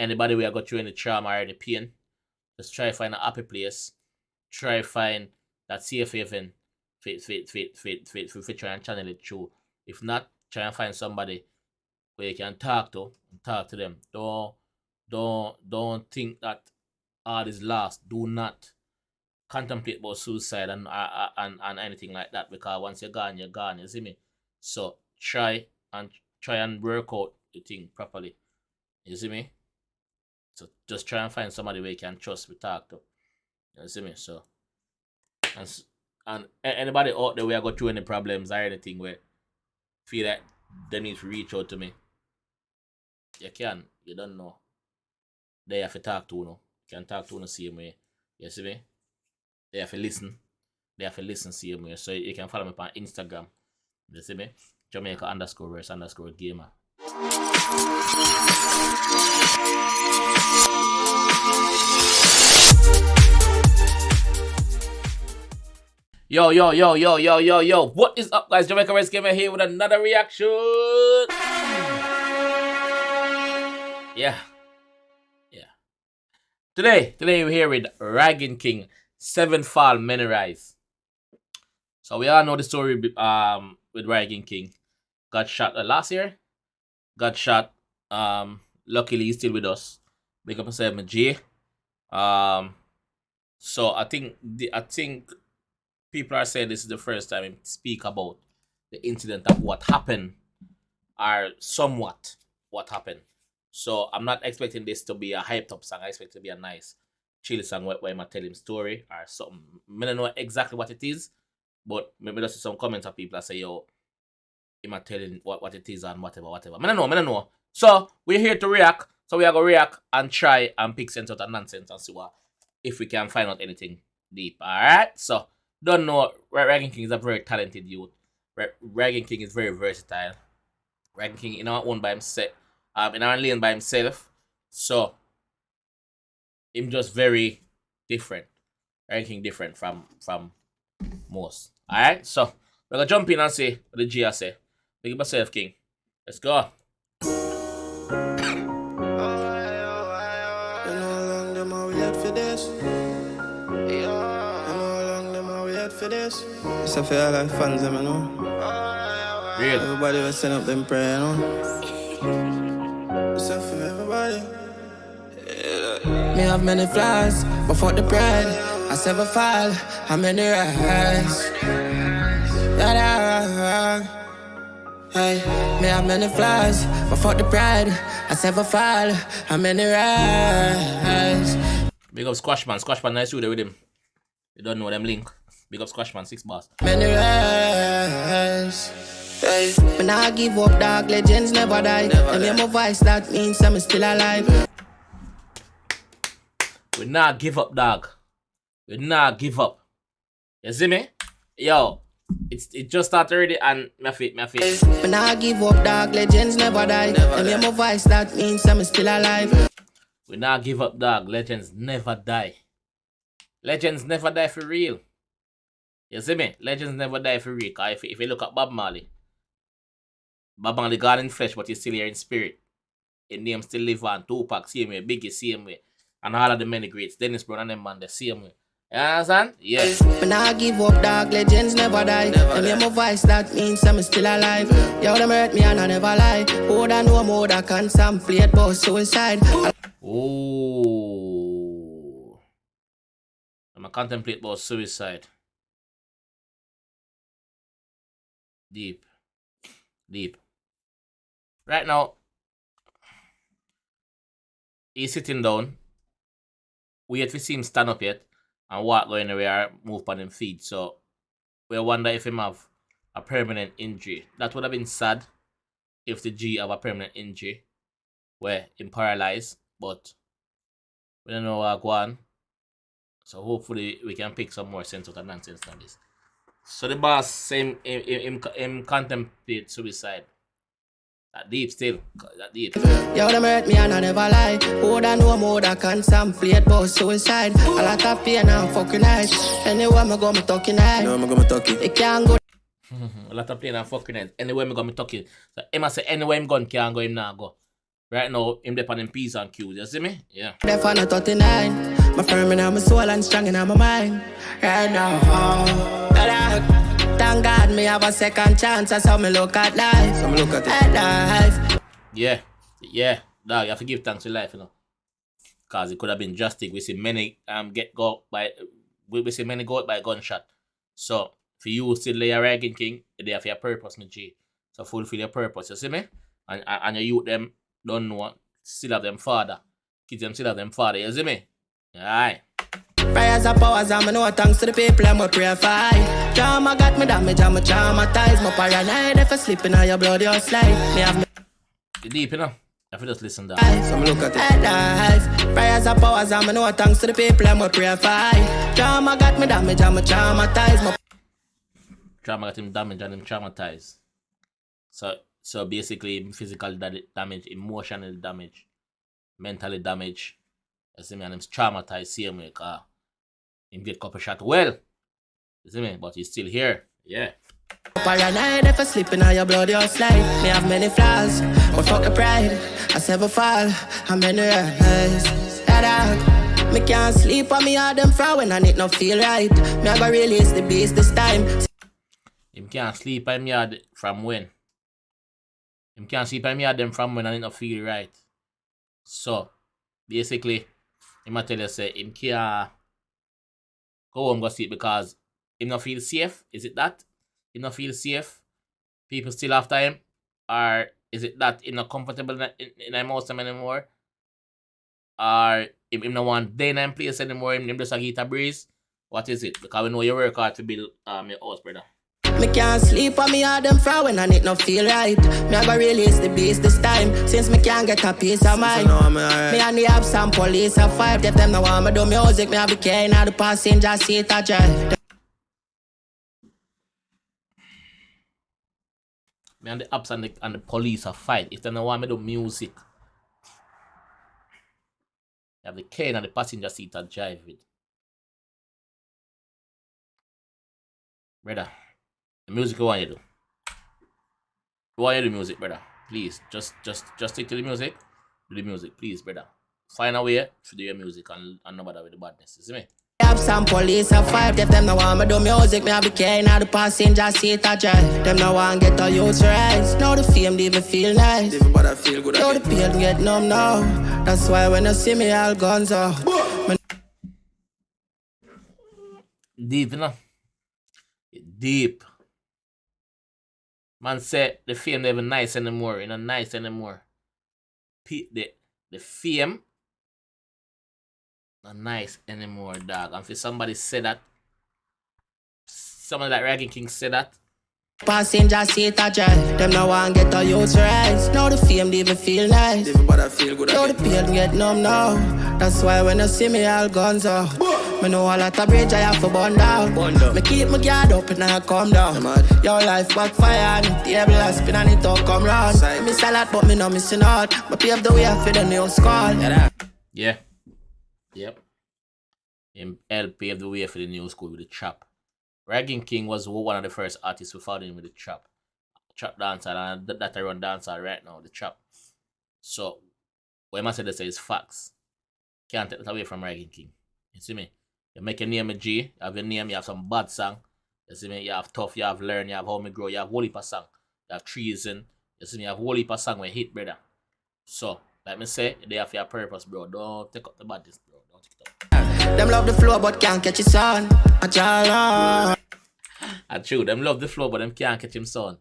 anybody we are going through any trauma or any pain, just try to find a happy place. Try to find that safe haven for try and channel it through. If not, try and find somebody where you can talk to them. Don't think that all is lost. Do not contemplate about suicide and anything like that, because once you're gone, you see me? So try and work out the thing properly. You see me? So just try and find somebody where you can trust to talk to. You see me? So and anybody out there where I go through any problems or anything where feel that they need to reach out to me, you can. You don't know. They have to talk to you. You can talk to you the same way. You see me? They have to listen. They have to listen same way. So you can follow me on Instagram. You see me? Jamaica_verse_gamer. Yo. What is up, guys? JAMAICA'S Gamer here with another reaction. Yeah. Today we're here with Rygin King, 7th Fall Many Rise. So we all know the story with Rygin King. Got shot last year. Got shot. Luckily he's still with us. Big up yourself, my G. So I think people are saying this is the first time we speak about the incident of what happened, or somewhat what happened. So I'm not expecting this to be a hyped up song. I expect it to be a nice chill song where I tell him story or something. I don't know exactly what it is, but maybe there's some comments of people that say, yo, him telling what it is and whatever. I don't know. So we're here to react. So we are gonna react and try and pick sense out of nonsense and see if we can find out anything deep. Alright? So don't know, Rygin King is a very talented youth. Rygin King is very versatile. Rygin King in our own by himself, in our lane by himself. So him just very different. Rygin King different from most. Alright, so we're gonna jump in and see what the G say. Big up yourself, King. Let's go. For this, it's a feel like fans, you know. Real. Everybody was setting up them prayer, you know. It's a for everybody. Me have many flaws, but for the pride, I never fall. How many rise? Hey, me have many flaws, but for the pride, I never fall. How many rise? Big up Squashman, nice with him. You don't know them link. Big up Squashman, 6 bars. Many rise. Hey, when I give up, dog, legends never die. And hear my voice, that means I'm still alive. We not give up, dog. We not give up. You see me? Yo, it just started already and my feet. When I give up, dog, legends never die. And hear my voice, that means I'm still alive. We not give up, dog. Legends never die. Legends never die for real. You see me? Legends never die for real. If you look at Bob Marley gone in flesh, but he's still here in spirit. His name still live on. Tupac, same way. Biggie, same way. And all of the many greats. Dennis Brown and them man, the same way. You understand? Yes. When I give up, dog, legends never die. And hear my voice, that means I'm still alive. Yo, them hurt me and I never lie. Who da know more that can contemplate about suicide? Oh. I'm a contemplate about suicide. Deep. Right now, he's sitting down. We yet to see him stand up yet and walk going anywhere or move on him feet. So we wonder if him have a permanent injury. That would have been sad if the G have a permanent injury where him paralyzed, but we don't know what go on. So hopefully we can pick some more sense out of nonsense than this. So the boss say him contemplate suicide. That deep still. That deep. Yo, them hurt me and I never lie. Who da know more that can contemplate about suicide? A lot of pain and fucking night. Anywhere me go, me talking night. No, I'm gonna talk it. It can't go. A lot of pain and fucking night. Anywhere me go, me talking. So Emma say anywhere him gun can't go, him not go. Right now, him dep on them P's and Q's, you see me? Yeah. Def on a 39. My firm in my soul and strong in my mind. Right now, thank God me have a second chance. That's how me look at life. So me look at life. Yeah. Dog, you have to give thanks to life, you know. Cause it could have been drastic. We see many go out by gunshot. So for you still lay a Rygin King, they have your purpose, my G. So fulfill your purpose, you see me? And your youth them don't know, still have them father. Kids them still have them father, you see me? Alright. Prayers and powers and me know thanks to the people I'm a pray fight. Drama got me damage and me traumatized. My paranoid if I slip in your blood you slide. Me have me deep, you know? If you just listen down. So me look at life. Prayers and powers and me know thanks to the people I'm a pray fight. Drama got me damage and me traumatized. Drama got him damaged and him traumatized. So basically physical damage, emotional damage, mentally damage. You see me, and him traumatized same way, cause him get couple shot well. You see me, but he's still here. Yeah. Paranoid if I slip in your blood you slide. Me have many flaws, but fuck the pride. I never fall, I'm many rise. Me can't sleep on me all them frown when I need no feel right. Me I go release the beast this time. Him can't sleep on me from when? Him can't sleep on me them from when I need no feel right. So basically, him I tell you say him can't go home go sleep because him not feel safe. Is it that? Him not feel safe? People still after him? Or is it that him not comfortable in him house anymore? Or him not want day in him place anymore? Him just a get a breeze? What is it? Because we know you work hard to build your house, brother. Me can't sleep on me all them frown when I need no feel right. Me I go release the beast this time. Since me can't get a peace of mind. Me and the have some police a five. If them no want me do music, me have the cane and the passenger seat a drive. Me and the apps and the police a fight. If they don't want me to do music, you have the cane and the passenger seat to drive with. Brother, the music what want you do? What you do music, brother? Please, just stick to the music. Do the music, please, brother. Find a way to do your music and no bother with the badness. You see me? Have some police a five. If them no want me do music, me have the cane and the passenger seat a drive. Them no want get a youth rise. Now the fame they even feel nice. But I feel good. Now the pain get numb now. That's why when you see me all guns out. Deep, you know? Deep. Man said the fame never nice anymore. You know, nice anymore. The fame not nice anymore, dog. And for somebody say that, someone like Rygin King said that. Passenger seat a drive. Them no want get a youth rise. Now the fame they even feel nice. But I feel good. Now the pain get numb now. That's why when you see me all guns out. Me know a lot of bridge I have to burn down. Me keep my guard up and I come down. Your life backfire and the table I spin and it all come round. Me salad but me no missing out. Me pave the way for the new squad. Yeah. Yep. Him help pave the way for the new school with the trap. Rygin King was one of the first artists who found him with the trap. Trap dancer, and that I run dancer right now, the trap. So what I say this is facts. Can't take that away from Rygin King. You see me? You make your name a G, you have your name, you have some bad song. You see me? You have Tough, you have Learn, you have How Me Grow, you have whole heap of song. You have Treason. You see me? You have whole heap of song when hit, brother. So, like me say, they have your purpose, bro. Don't take up the badness, bro. Don't take it up. Them love the flow but can't catch his son. True, them love the flow but them can't catch him son.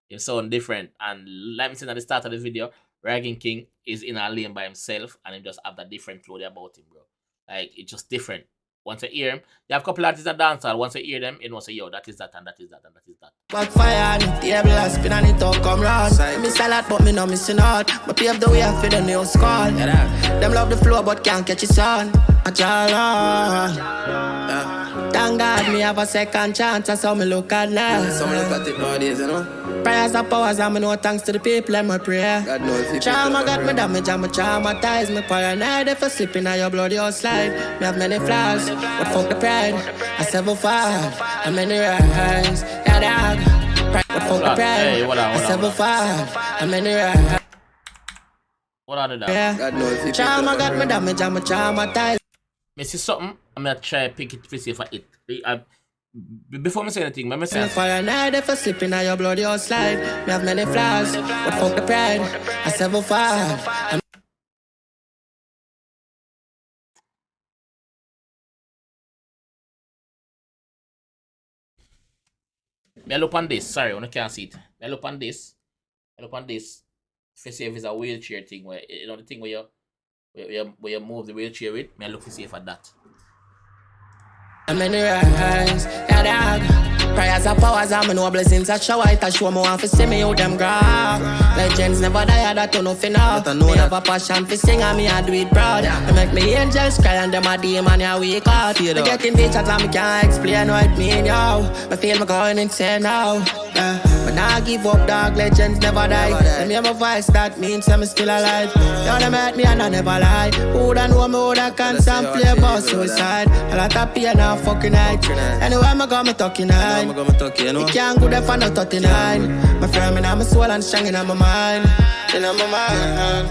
Him sound different. And like me said at the start of the video, Rygin King is in a lane by himself and him just have that different flow there about him, bro. Like, it's just different. Once you hear him, you have a couple artists that dance all. Once you hear them, you know say, yo, that is that and that is that and that is that. Backfire and the table I spin and it all come round. Me salad but me no missing out. Me pave the way for the new squad. Them love the flow but can't catch his son. Thank God me have a second chance. That's how me look at now. So me look at it nowadays, you know. Prayers and powers and me know thanks to the people and my prayer. God knows if trauma got me damage and me traumatized. Me paranoid if I slip in your blood you slide. Me have many flaws, but fuck the pride. I never fall, I'm many rise. Yeah, dog. But fuck the pride. I never fall, I'm many rise. What are the dog? Yeah. Trauma got me damage, I'm a traumatized. Me see something, I'm gonna try pick it to see for it. Before me say anything, let me say. For a night, if I slip in your blood, you'll slide. Me have many flaws, but fuck the pride. I sever far. Me look on this. Sorry, I can't see it. Me look on this. Me look on this. If you see if it's a wheelchair thing, where you know the thing where you move the wheelchair with. Me look to see if for that. I'm in the rise, yeah, dog. Prayers are powers, I'm no blessings. I show it, I show me want to see me out them grab. Legends never die, that don't know for now. Me have a passion for sing and me I do it proud. They make me angels cry and them a demon, yeah, wake out. Me getting pictures and me can't explain what it mean, yo. I feel me going insane now. But now I give up, dog, legends never die. Let me have a voice, that means I'm still alive. Now they make me and I never lie. Who don't know me, who that can't play about suicide. A lot of pain now fucking night. Anyway, I'm going to talking nine. You can't go there for no 39. My friend, I'm a soul and strong in my mind. In my mind.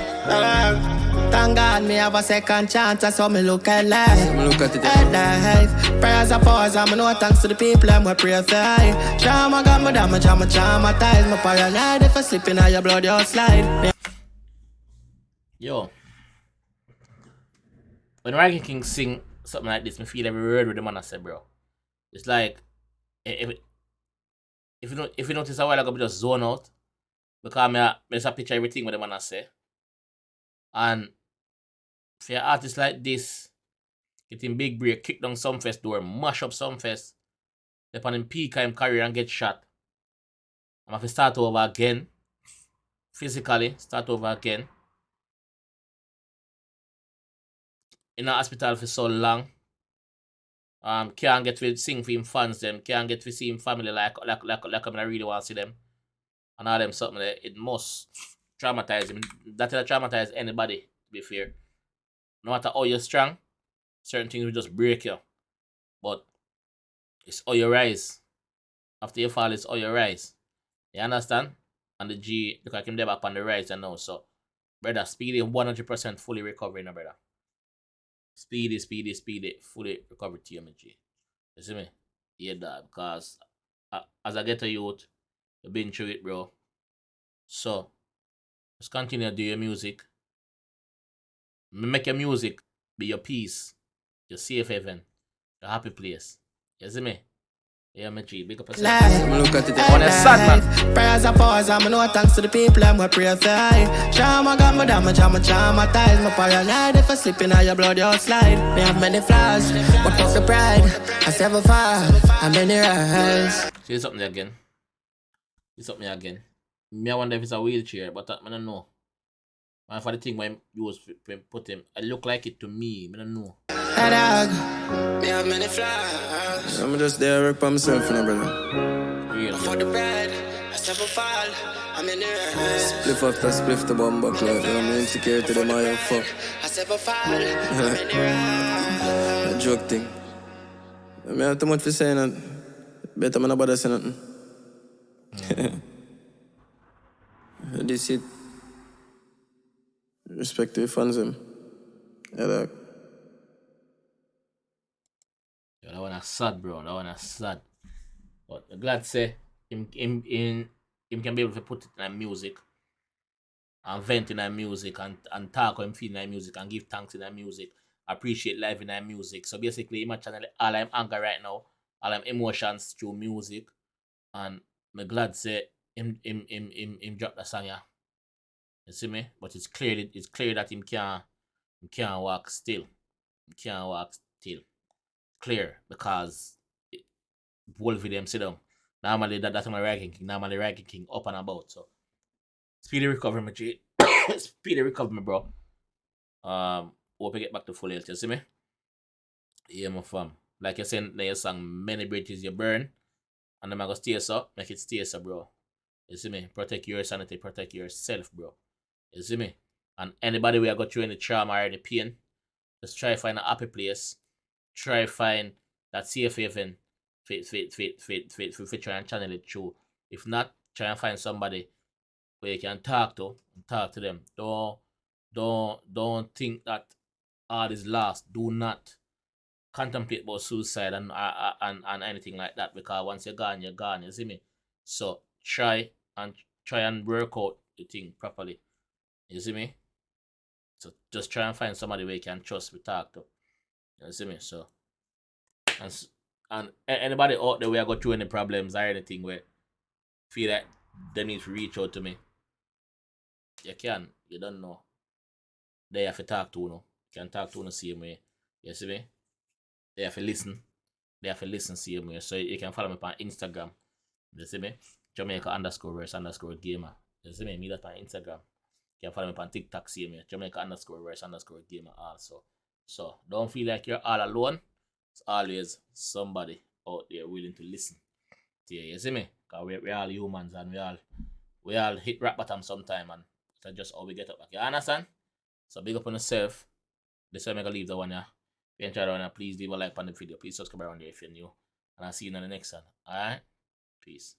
Thank God me have a second chance, that's how me look at life. Prayers are pause, I'm no thanks to the people I'm we pray for. Trauma got me damage, I'm a traumatized. My paranoid, if I slip in your blood, you'll slide. Yo. When Rygin King sing something like this, me feel every word with the man I say, bro. It's like if you notice a while ago, me just zone out because me just picture everything with the man I say. And for an artist like this, getting big break, kick down some fest door, mash up some fest, step on him peak of him career and get shot. I'm have to start over again. Physically, start over again. In the hospital for so long. Can't get to sing for him fans them, can't get to see him family like I really want to see them. And all them something that it must traumatize him. That'll traumatize anybody, to be fair. No matter how you're strong, certain things will just break you. But it's how you rise. After you fall, it's how you rise. You understand? And the G, look like him there back on the rise and now. So, brother, Speedy 100% fully recovering, brother. Speedy, fully recovered to you, my G. You see me? Yeah, dad. Because as I get a youth, you've been through it, bro. So, just continue to do your music. Make your music be your peace, your safe haven, your happy place. You see me? Yeah, my G, big up yourself. Look at it on a sad man. Prayers are pause, I'm no thanks to the people I'm we pray for. Trauma got me damage, I'm a traumatized. My paranoid, if I slip in your blood, you'll slide. Me have many flaws, but fuck the pride. I sever far, I'm in the rise. See something again. Me, I wonder if it's a wheelchair, but I don't know. And for the thing when you was put him, it look like it to me. I don't know. Hey dog, me have many flaws. I'm just there work by myself, brother. Really? For the bread, I never fall. I'm in the rise. Spliff after spliff the bomb buckle. I'm insecure to them, I fuck. I never fall. I'm in the rise. A joke thing. I have too much for saying that. Better man about say nothing. This it. Respect to the fans them. Yeah, dog. Yo, that one is sad, bro. That one is sad. But I'm glad to say him can be able to put it in music and vent in music and talk how him feel in music and give thanks in music. Appreciate life in music. So basically, him channel all I'm anger right now, all I'm emotions through music. And I'm glad to say him drop the song, yeah. You see me? But it's clear that him can't walk still. He can't walk still. Clear because both of them sit down. Normally that's my Rygin King. Normally Rygin King up and about. So speedy recovery, my G. Speedy recovery, bro. Hope I get back to full health. You see me? Yeah, my fam. Like you said in your song, many bridges you burn, and them I go stay so, make it stay so, bro. You see me? Protect your sanity, protect yourself, bro. You see me? And anybody who got through any trauma or any pain, just try to find a happy place. Try to find that safe haven. Try and channel it through. If not, try and find somebody where you can talk to them. Don't don't think that all is lost. Do not contemplate about suicide and anything like that, because once you're gone, you're gone. You see me? So try and work out the thing properly. You see me? So just try and find somebody where you can trust to talk to. You see me? So and anybody out there where I go through any problems or anything where feel that they need to reach out to me, you can. You don't know. They have to talk to you. You can talk to you the same way. You see me? They have to listen. They have to listen same way. So you can follow me on Instagram. You see me? Jamaica_verse_gamer. You see me? Me that on Instagram. You can follow me on TikTok same way. Jamaica_verse_gamer also. So don't feel like you're all alone. It's always somebody out there willing to listen to you. You see me? Because we're all humans and we all hit rock bottom sometime, and that's just how we get up back. You understand? So big up on yourself. This time I'm gonna leave the one here. If you enjoyed the one, please leave a like on the video. Please subscribe around there if you're new. And I'll see you in the next one. Alright? Peace.